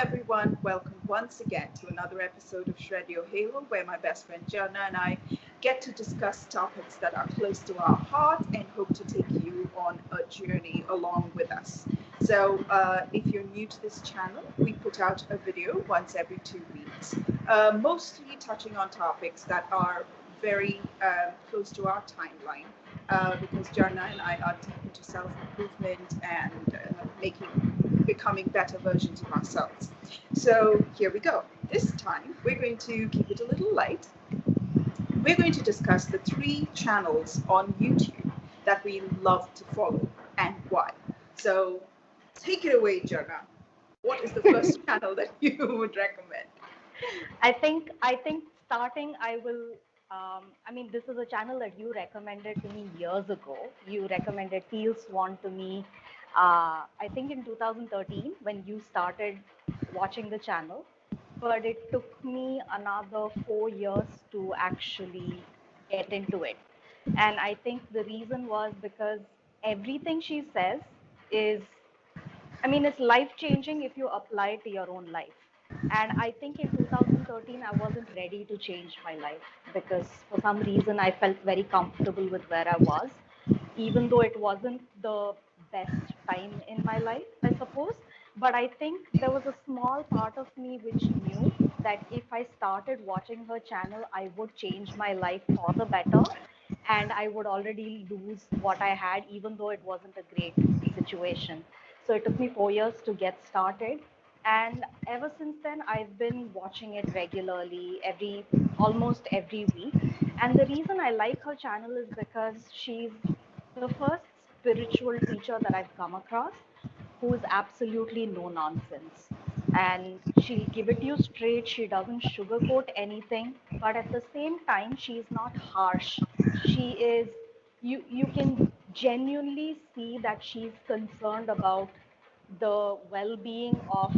everyone. Welcome once again to another episode of Shred Your Halo, where my best friend Jana and I get to discuss topics that are close to our heart and hope to take you on a journey along with us. So, if you're new to this channel, we put out a video once every 2 weeks, mostly touching on topics that are very close to our timeline. Because Jana and I are deep into self improvement and becoming better versions of ourselves. So here we go. This time we're going to keep it a little light. We're going to discuss the 3 channels on YouTube that we love to follow and why. So take it away, Jana. What is the first channel that you would recommend? I think starting I will this is a channel that you recommended to me years ago. You recommended Teal Swan to me, I think in 2013 when you started watching the channel, but it took me another 4 years to actually get into it. And I think the reason was because everything she says is, it's life changing if you apply it to your own life. And I think in 2013, I wasn't ready to change my life because for some reason I felt very comfortable with where I was, even though it wasn't the best time in my life, I suppose. But I think there was a small part of me which knew that if I started watching her channel, I would change my life for the better and I would already lose what I had, even though it wasn't a great situation. So it took me 4 years to get started. And ever since then, I've been watching it regularly, almost every week. And the reason I like her channel is because she's the first spiritual teacher that I've come across who is absolutely no nonsense. And she'll give it to you straight. She doesn't sugarcoat anything, but at the same time, she's not harsh. She is, you can genuinely see that she's concerned about the well-being of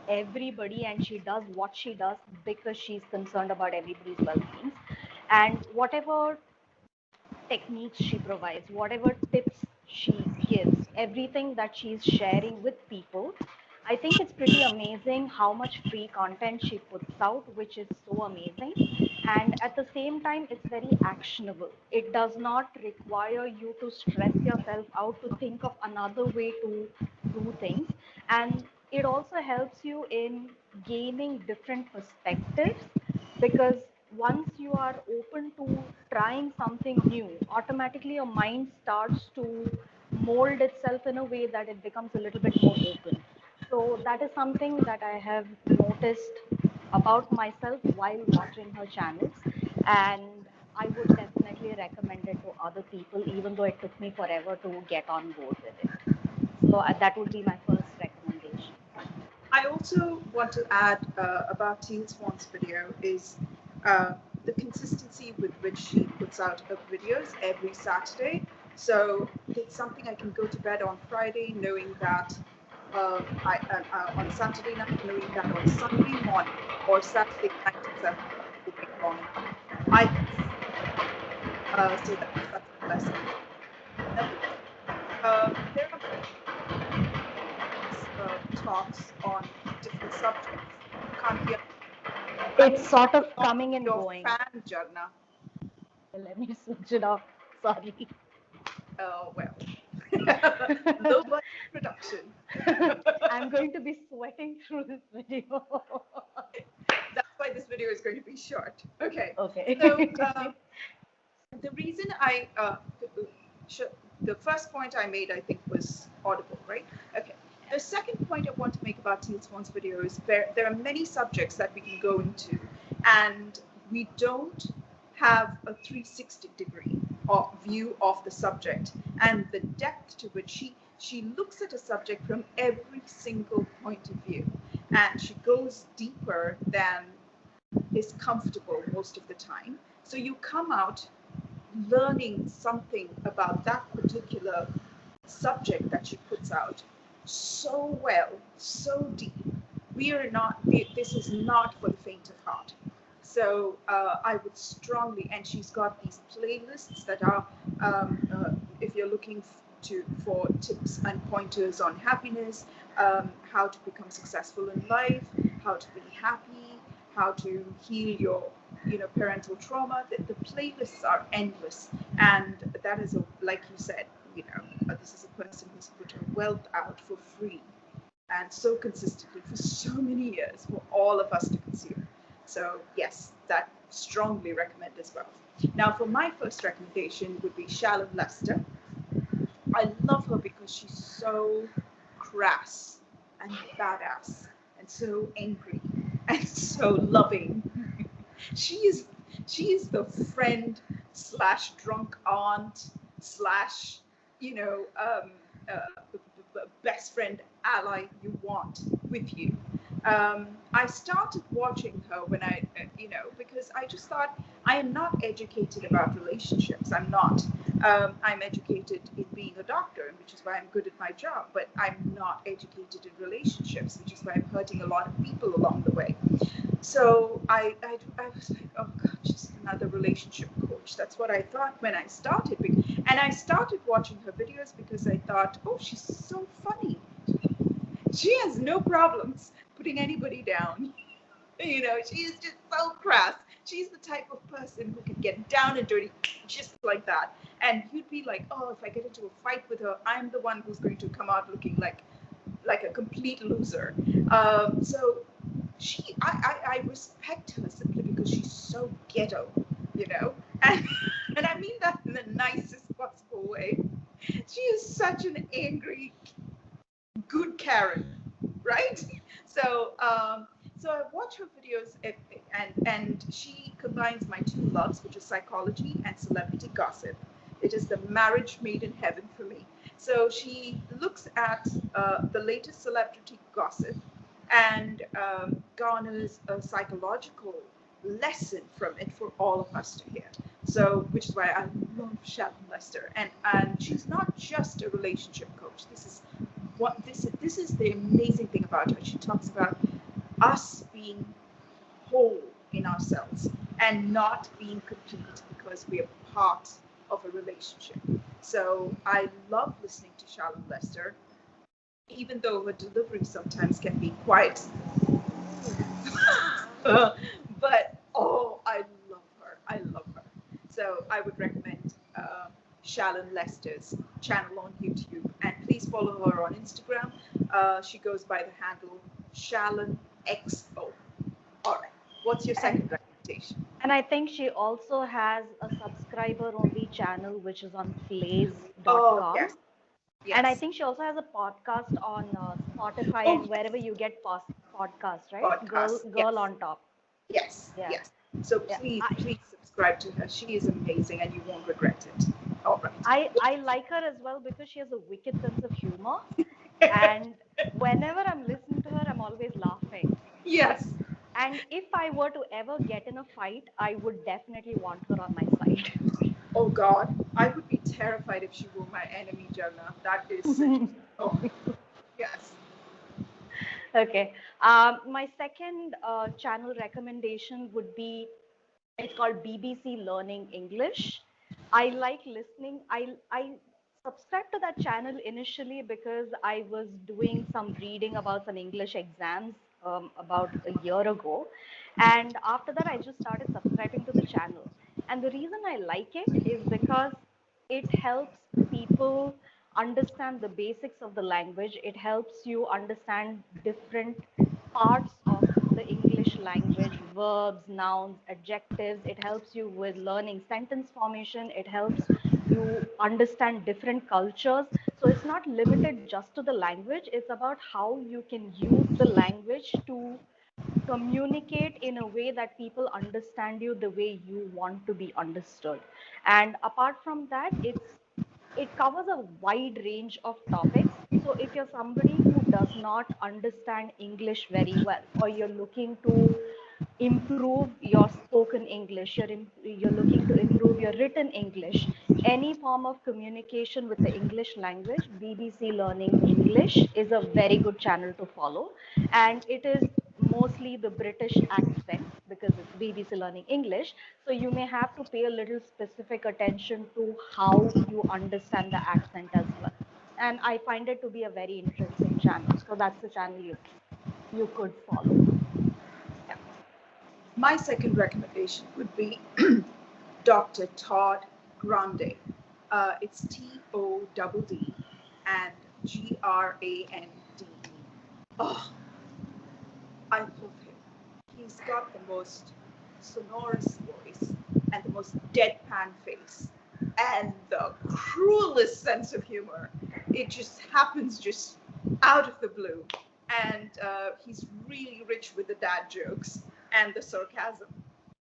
everybody, and she does what she does because she's concerned about everybody's well-being. And whatever techniques she provides, whatever tips she gives, everything that she's sharing with people, I think it's pretty amazing how much free content she puts out, which is so amazing. And at the same time, it's very actionable. It does not require you to stress yourself out to think of another way to do things. And it also helps you in gaining different perspectives because once you are open to trying something new, automatically your mind starts to mold itself in a way that it becomes a little bit more open. So that is something that I have noticed about myself while watching her channels. And I would definitely recommend it to other people, even though it took me forever to get on board with it. So that would be my first recommendation. I also want to add about Teen Swan's video is the consistency with which she puts out her videos every Saturday. So it's something I can go to bed on Friday knowing that on Saturday night, knowing that on Sunday morning or Saturday night itself will be long enough. I can so that's such a blessing. Number two, there are talks on different subjects. You can't hear. I'm It's sort of not coming and your going. fan, Jarna. Let me switch it off. Sorry. Well, low budget production. I'm going to be sweating through this video. That's why this video is going to be short. Okay. So Okay. the reason the first point I made, I think, was audible, right? Okay. The second point I want to make about Teal Swan's video is there are many subjects that we can go into, and we don't have a 360-degree view of the subject and the depth to which she looks at a subject from every single point of view, and she goes deeper than is comfortable most of the time. So you come out learning something about that particular subject that she puts out so well, so deep. This is not for the faint of heart. So I would strongly, and she's got these playlists that are, if you're looking for tips and pointers on happiness, how to become successful in life, how to be happy, how to heal your parental trauma. The playlists are endless, and that is like you said, this is a person who's put her wealth out for free and so consistently for so many years for all of us to consume. So yes, that strongly recommend as well. Now for my first recommendation would be Shalom Lester. I love her because she's so crass and badass and so angry and so loving. she is she is the friend slash drunk aunt slash you know best friend ally you want with you. I started watching her when because I just thought I am not educated about relationships. I'm not. I'm educated in being a doctor, which is why I'm good at my job, but I'm not educated in relationships, which is why I'm hurting a lot of people along the way. So I was like, oh God, just another relationship coach. That's what I thought when I started. And I started watching her videos because I thought, oh, she's so funny. She has no problems putting anybody down. She is just so crass. She's the type of person who can get down and dirty just like that. And you'd be like, oh, if I get into a fight with her, I'm the one who's going to come out looking like a complete loser. So I respect her simply because she's so ghetto, and and I mean that in the nicest possible way. She is such an angry, good Karen, right? So I watch her videos, and she combines my two loves, which is psychology and celebrity gossip. It is the marriage made in heaven for me. So she looks at the latest celebrity gossip and garners a psychological lesson from it for all of us to hear. So, which is why I love Shannon Lester, and she's not just a relationship coach. This is the amazing thing about her. She talks about us being whole in ourselves and not being complete because we are part of a relationship. So I love listening to Shalom Lester, even though her delivery sometimes can be quite but oh, I love her. I love her. So I would recommend Shalon Lester's channel on YouTube, and please follow her on Instagram. She goes by the handle Shalon XO. All right. What's your second recommendation? And I think she also has a subscriber only channel, which is on Oh flays.com. yes, And I yes. think she also has a podcast on Spotify Oh and yes, wherever you get podcasts, right? Girl, podcast. girl Yes, on top. yes, Yeah, yes. So yeah. please, please subscribe to her. She is amazing, and you won't regret it. All right. I like her as well because she has a wicked sense of humor. And whenever I'm listening to her, I'm always laughing. Yes. And if I were to ever get in a fight, I would definitely want her on my side. Oh God, I would be terrified if she were my enemy, Jana. That is such. Oh, yes. Okay. My second channel recommendation would be, it's called BBC Learning English. I like listening. I subscribed to that channel initially because I was doing some reading about some English exams about a year ago. And after that, I just started subscribing to the channel. And the reason I like it is because it helps people understand the basics of the language. It helps you understand different parts of the English language, verbs, nouns, adjectives. It helps you with learning sentence formation. It helps you understand different cultures. So it's not limited just to the language. It's about how you can use the language to communicate in a way that people understand you the way you want to be understood. And apart from that, it covers a wide range of topics. So if you're somebody who does not understand English very well, or you're looking to improve your spoken English, you're looking to improve your written English, any form of communication with the English language, BBC Learning English is a very good channel to follow. And it is mostly the British accent because it's BBC Learning English. So you may have to pay a little specific attention to how you understand the accent as well. And I find it to be a very interesting same channel. So that's the channel you could follow. Yeah. My second recommendation would be Dr. Todd Grande. It's Todd and Grande. Oh, I love him. He's got the most sonorous voice and the most deadpan face and the cruelest sense of humor. It just happens just out of the blue. And he's really rich with the dad jokes and the sarcasm.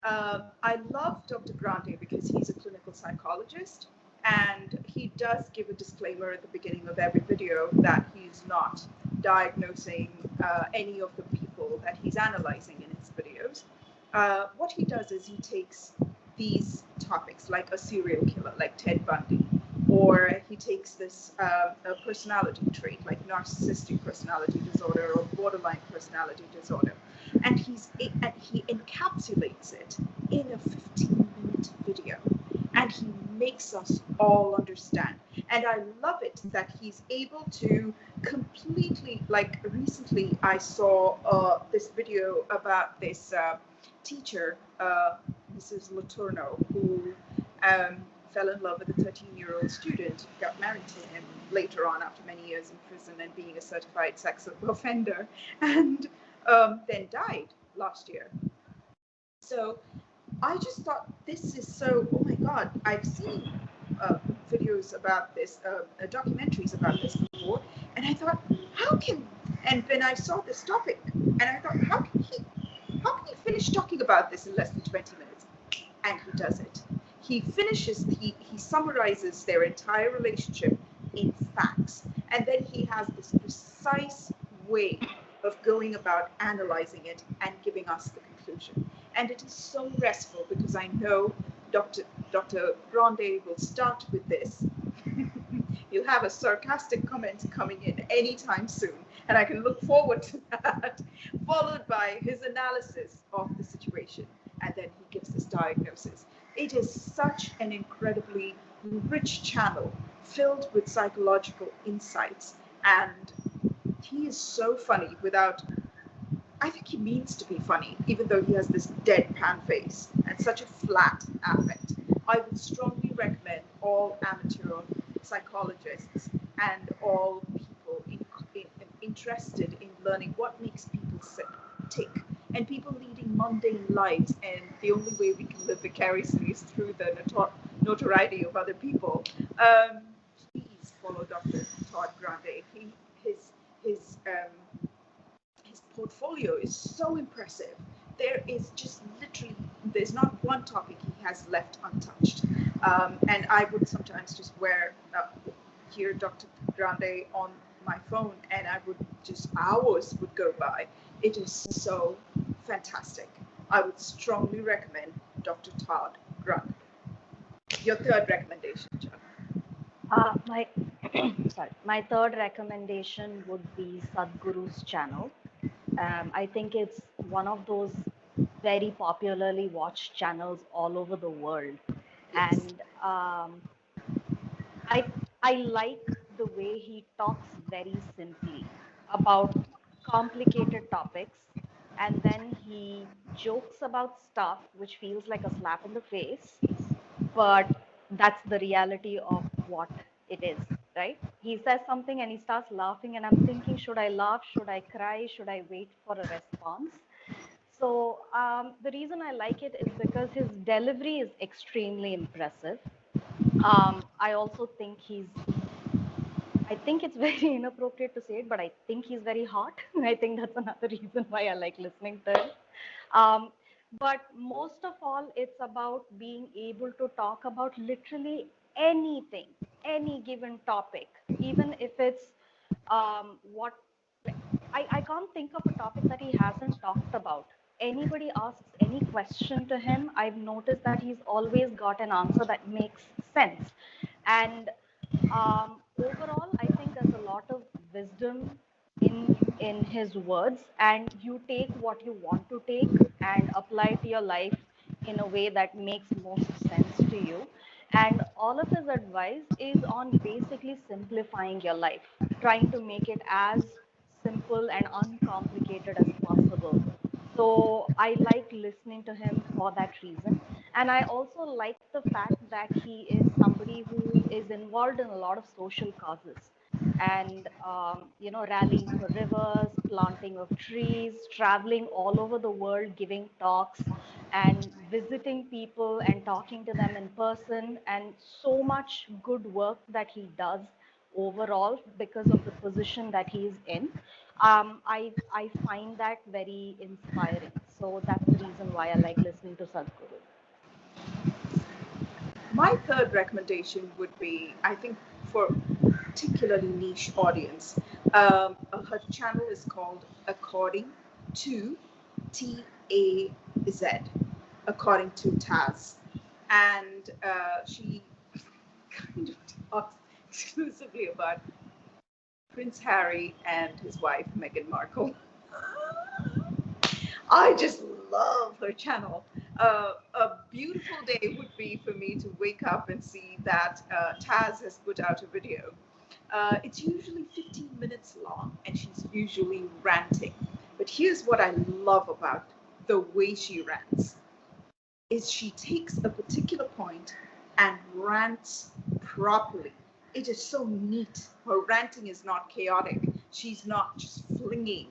I love Dr. Grande because he's a clinical psychologist and he does give a disclaimer at the beginning of every video that he's not diagnosing any of the people that he's analyzing in his videos. What he does is he takes these topics like a serial killer, like Ted Bundy, or he takes this a personality trait like narcissistic personality disorder or borderline personality disorder, and he encapsulates it in a 15-minute video, and he makes us all understand. And I love it that he's able to completely, like recently I saw this video about this teacher, Mrs. Letourneau, who um, fell in love with a 13-year-old student, got married to him later on after many years in prison and being a certified sex offender, and then died last year. So I just thought this is so, oh my God, I've seen uh, videos about this, documentaries about this before, and I thought, how can, and then I saw this topic, and I thought, how can he finish talking about this in less than 20 minutes? And he does it. He summarizes their entire relationship in facts, and then he has this precise way of going about analyzing it and giving us the conclusion. And it is so restful because I know Dr. Grande will start with this. You'll have a sarcastic comment coming in anytime soon, and I can look forward to that, followed by his analysis of the situation, and then he gives his diagnosis. It is such an incredibly rich channel filled with psychological insights, and he is so funny without, I think he means to be funny, even though he has this deadpan face and such a flat affect. I would strongly recommend all amateur psychologists and all people interested in learning what makes people tick, and people leading mundane lives, and the only way we can live vicariously is through the notoriety of other people. Um, Please follow Dr. Todd Grande. His portfolio is so impressive. There is just literally, there's not one topic he has left untouched. And I would sometimes just hear Dr. Grande on my phone, and I would just, hours would go by. It is so fantastic. I would strongly recommend Dr. Todd Grande. Your third recommendation, John. My my third recommendation would be Sadhguru's channel. I think it's one of those very popularly watched channels all over the world, Yes. and I I like the way he talks very simply about complicated topics, and then he jokes about stuff which feels like a slap in the face, but that's the reality of what it is, right? He says something and he starts laughing, and I'm thinking, should I laugh? Should I cry? Should I wait for a response? So the reason I like it is because his delivery is extremely impressive. I also think I think it's very inappropriate to say it, but I think he's very hot. I think that's another reason why I like listening to him. Um, but most of all, it's about being able to talk about literally anything, any given topic, even if it's what like, I can't think of a topic that he hasn't talked about. Anybody asks any question to him, I've noticed that he's always got an answer that makes sense. And overall, I think there's a lot of wisdom in his words, and you take what you want to take and apply to your life in a way that makes most sense to you. And all of his advice is on basically simplifying your life, trying to make it as simple and uncomplicated as possible. So I like listening to him for that reason. And I also like the fact that he is somebody who is involved in a lot of social causes and rallying for rivers, planting of trees, traveling all over the world, giving talks and visiting people and talking to them in person, and so much good work that he does overall because of the position that he is in. I find that very inspiring. So that's the reason why I like listening to Sadhguru. My third recommendation would be, I think, for particularly niche audience. Her channel is called According to TAZ, According to Taz, and she kind of talks exclusively about Prince Harry and his wife Meghan Markle. I just love her channel. A beautiful day would be for me to wake up and see that Taz has put out a video. It's usually 15 minutes long and she's usually ranting. But here's what I love about the way she rants is she takes a particular point and rants properly. It is so neat. Her ranting is not chaotic. She's not just flinging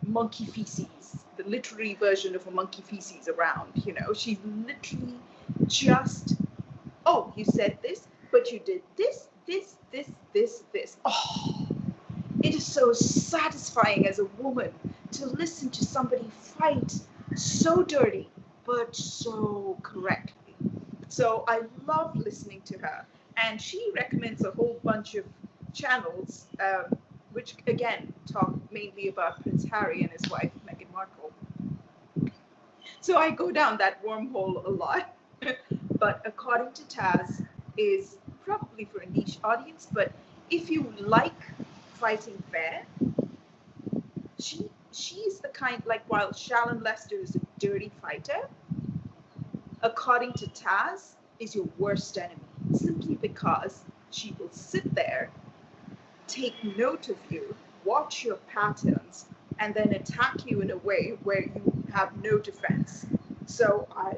monkey feces, the literary version of a monkey feces around. She's literally just, oh, you said this, but you did this, this. Oh, it is so satisfying as a woman to listen to somebody fight so dirty, but so correctly. So I love listening to her. And she recommends a whole bunch of channels, which again talk mainly about Prince Harry and his wife, Meghan Markle. So I go down that wormhole a lot. But according to Taz, is probably for a niche audience. But if you like fighting fair, she's the kind, like, while Shallon Lester is a dirty fighter, according to Taz, is your worst enemy. Simply because she will sit there, take note of you, watch your patterns, and then attack you in a way where you have no defense. So I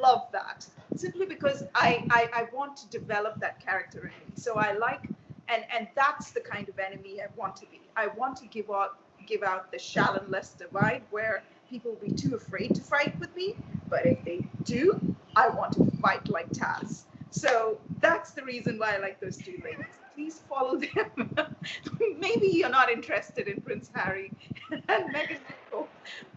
love that. Simply because I want to develop that character in me. So I like, and that's the kind of enemy I want to be. I want to give out the Shallon Lester vibe where people will be too afraid to fight with me. But if they do, I want to fight like Taz. So that's the reason why I like those two ladies. Please follow them. Maybe you're not interested in Prince Harry and Meghan Markle,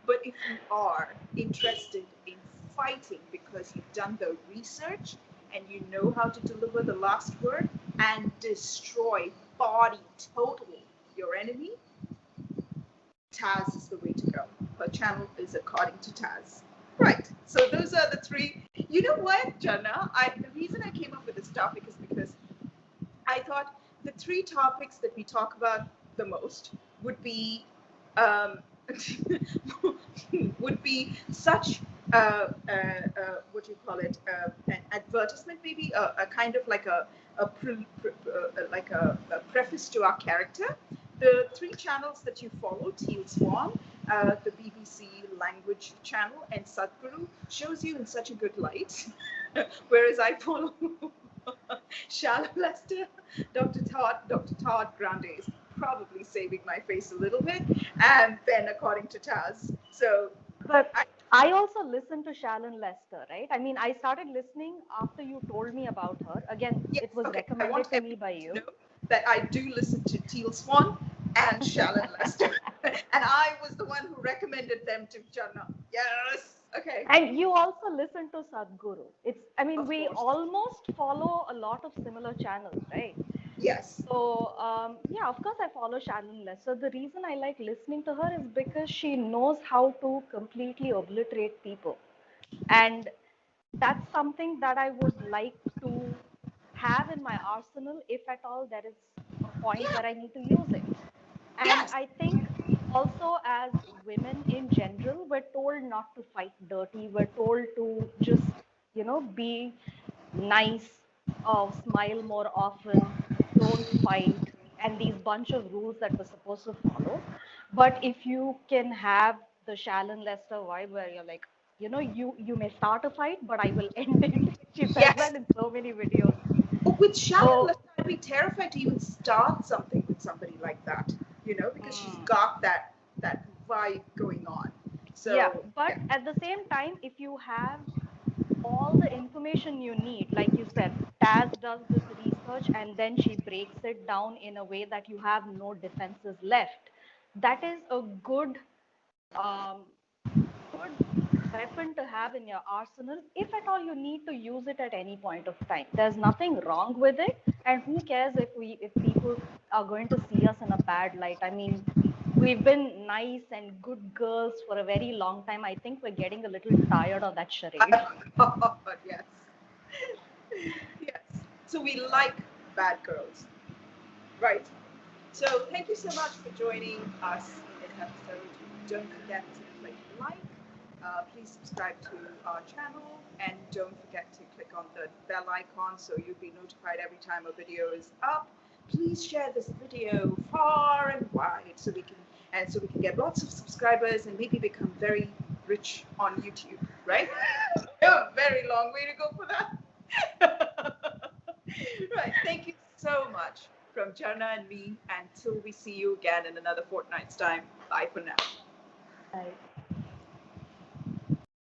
but if you are interested in fighting because you've done the research and you know how to deliver the last word and destroy body totally your enemy, Taz is the way to go. Her channel is According to Taz. Right. So those are the three. You know what, Jana? The reason I came up with this topic is because I thought the three topics that we talk about the most would be um, would be such what do you call it, an advertisement, maybe a kind of like a preface to our character. The three channels that you follow, Teal Swan, the BBC language channel, and Sadhguru, shows you in such a good light, whereas I follow Shallow Lester, Dr. Todd Grande is probably saving my face a little bit, and then according to Taz. So, But I, I also listened to Shallon Lester, right? I mean, I started listening after you told me about her. Again, yes, it was okay. I want recommended to me everyone by to you. know that I do listen to Teal Swan and Shallow Lester, and I was the one who recommended them to Jana. Yes, okay, And you also listen to Sadhguru. I mean, of we course, almost follow a lot of similar channels, right? yes, So, yeah, of course, I follow Shannon Lester. The reason I like listening to her is because she knows how to completely obliterate people. And that's something that I would like to have in my arsenal if at all there is a point yeah, where I need to use it. And yes. I think also as women in general, we're told not to fight dirty. We're told to just, be nice, smile more often, don't fight. and these bunch of rules that we're supposed to follow. But if you can have the Shallon Lester vibe where you're like, you may start a fight, but I will end it. She says Yes. that in so many videos. But with Shannon, So, I'd be terrified to even start something with somebody like that, because she's mm, got that vibe going on. yeah, So but yeah. at the same time, if you have all the information you need, like you said, Taz does this research and then she breaks it down in a way that you have no defenses left. That is a um, good weapon to have in your arsenal if at all you need to use it at any point of time. There's nothing wrong with it, and who cares if people are going to see us in a bad light. I mean, we've been nice and good girls for a very long time. I think we're getting a little tired of that charade. Oh, yes. Yes. So we like bad girls, right? So thank you so much for joining us in this episode. Don't forget to click like. Please subscribe to our channel and don't forget to click on the bell icon so you'll be notified every time a video is up. Please share this video far and wide so we can get lots of subscribers and maybe become very rich on YouTube, right? A very long way to go for that. Right. Thank you so much from Jana and me. Until we see you again in another fortnight's time. Bye for now. Right.